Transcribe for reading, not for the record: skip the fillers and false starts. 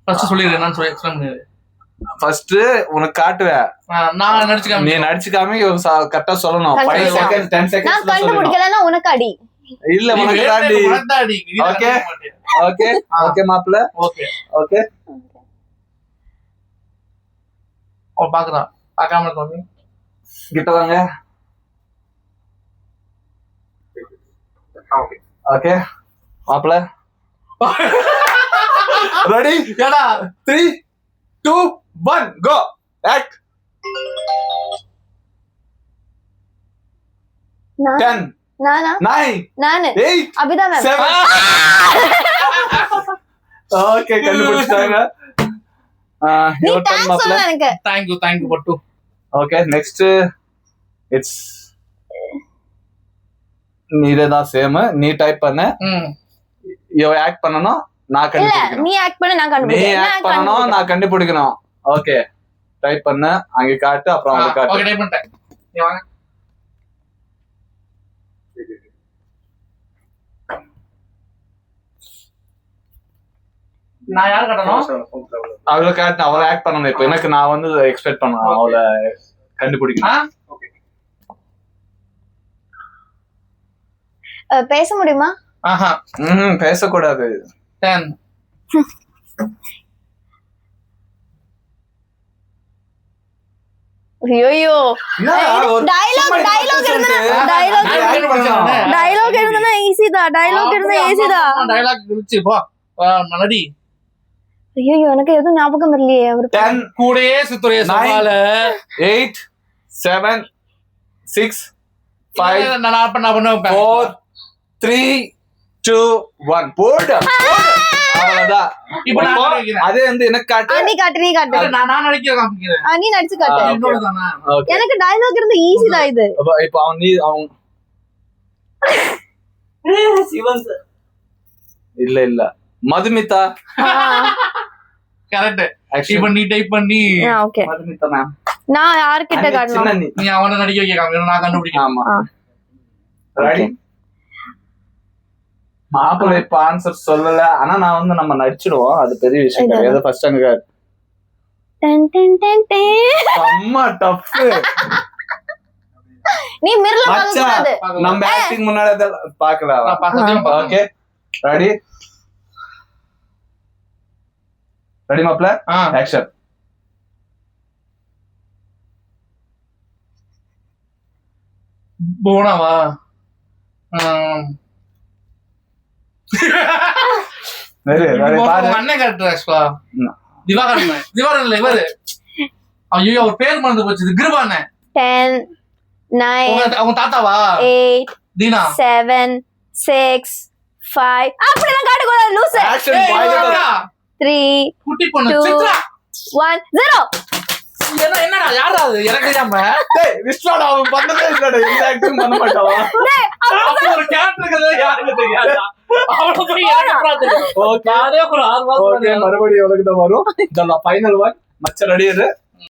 First சொல்லிடு என்னன்னு சொல்லி எக்ஸ்பிளைன் பண்ணிடு. ஃபர்ஸ்ட் உனக்கு காட்டுவேன், நான் நடிச்சுக்காம நீ நடிச்சுக்காம கரெக்டா சொல்லணும். 5 செகண்ட் 10 செகண்ட்ஸ் நான் கண்டுபிடிக்கலனா உனக்கு அடி. இல்ல உனக்கு தாண்டி. ஓகே ஓகே ஓகே மாப்ள. ஓகே ஓகே ஓ பாக்குறா பார்க்காம இருக்கோம். கிட்ட வாங்க. ஓகே மாப்ள ரெடி? ஏடா 3 2 1 கோ ஆக்ட். 10 நானா 9 நானு 8 அபிதா மேம் 7 ஓகே கண்டுபிடிச்சாங்க. நீ யுவர் டர்ன் தேங்க்ஸ் மாப்ள. சொல்ல எனக்கு. தேங்க் யூ பட்டு. ஓகே நெக்ஸ்ட் இட்ஸ் நீ இதேதான் சேம். நீ டைப் பண்ண, யோ ஆக்ட் பண்ணனும், நான் இல்ல கண்டுபிடிக்கணும். நீ ஆக்ட் பண்ணு நான் நீ கண்டுபிடிக்கிறேன். ஆக்ட் பண்ணனும், நான் கண்டுபிடிக்கணும். ஓகே டைப் பண்ண, அங்க காட்டு, அப்புறம் அங்க காட்டு. ஓகே டைப் பண்ணிட்டேன். நீ வாங்க. நான் யார் கட்டணும்? அவளை காட்டு, அவளை ஆக்ட் பண்ணணும். இப்போ எனக்கு நான் வந்து எக்ஸ்பெக்ட் பண்ணணும் அவளை கண்டுபிடிக்கணும். பேச முடியுமா? ஆஹா பேசக்கூடாது. 10 ஐயோ டயலாக் இருந்தா ஈஸி தான். டயலாக் இருந்துச்சு போ நடி. ஐயோ எனக்கு எதுவும் ஞாபகம் இல்லையே. அவர் 10 கூடயே சுத்துறே சவால. 8 7 6 5 நான் பண்ணுவேன். 4 3 2 1 போடு. அவ்வளவுதான். இப்போ நான் நடிக்கிறேன். அதே வந்து எனக்கு காட்டு. நீ காட்டு. நான் நடிக்க காமிக்கிறேன். நீ நடிச்சு காட்டு. என்னோடதானே. எனக்கு டயலாக் இருந்தா ஈஸி தான் இது. இப்போ அவன் சிவன் இல்ல மதுமிதா. கரெக்ட். இப்போ நீ டைப் பண்ணி ஓகே மதுமிதா மேம். நான் யார்கிட்ட காட்டணும்? நீ அவனை நடிக்க வைக்க காமிக்கணும், நான் கண்டுபிடிக்கிறேன். ஆமா ரெடி? மாப்பிள்ளை இப்ப ஆன்சர் சொல்லல, ஆனா நான் வந்து நம்ம நடிச்சிடுவோம், அது பெரிய விஷயம் கிடையாது. ஃபர்ஸ்ட் அங்க அம்மா டஃப். நீ மிரல பாக்கக்கூடாது. நம்ம ஆக்டிங் முன்னாடி பார்க்கலாம். Okay ready? ரெடி மாப்ள? ஆக்ஷன். போனாவா? அண்ணன் கரெக்டா? திவாகரன் இல்ல இவரு. ஐயோ அவர் பேர் மறந்து போச்சு. கிருபானே. 10 9 அவங்க தாத்தாவா? 8 தீனா 7 6 5 அப்படிலாம் காட்ட கூடாது லூசு. 3 குட்டி பொண்ணு 2 சித்ரா 1 0. என்னடா யாரா அது? எனக்கு தெரியாம. டேய் விஸ்வாடா அவன் பண்ணதே இல்லடா. இந்த ஆக்டிங் பண்ண மாட்டாவா? டேய் அப்ப ஒரு கேரக்டருக்கு யாருக்கு தெரியாதா? அவளோ போய் எனக்கு பிரார்த்தனை. ஓகே அதே ஒரு 6 மாசம். ஓகே மறுபடியும் உனக்கு தான் வரும். இந்த ஃபைனல் ஒன் மச்ச ரெடி இரு.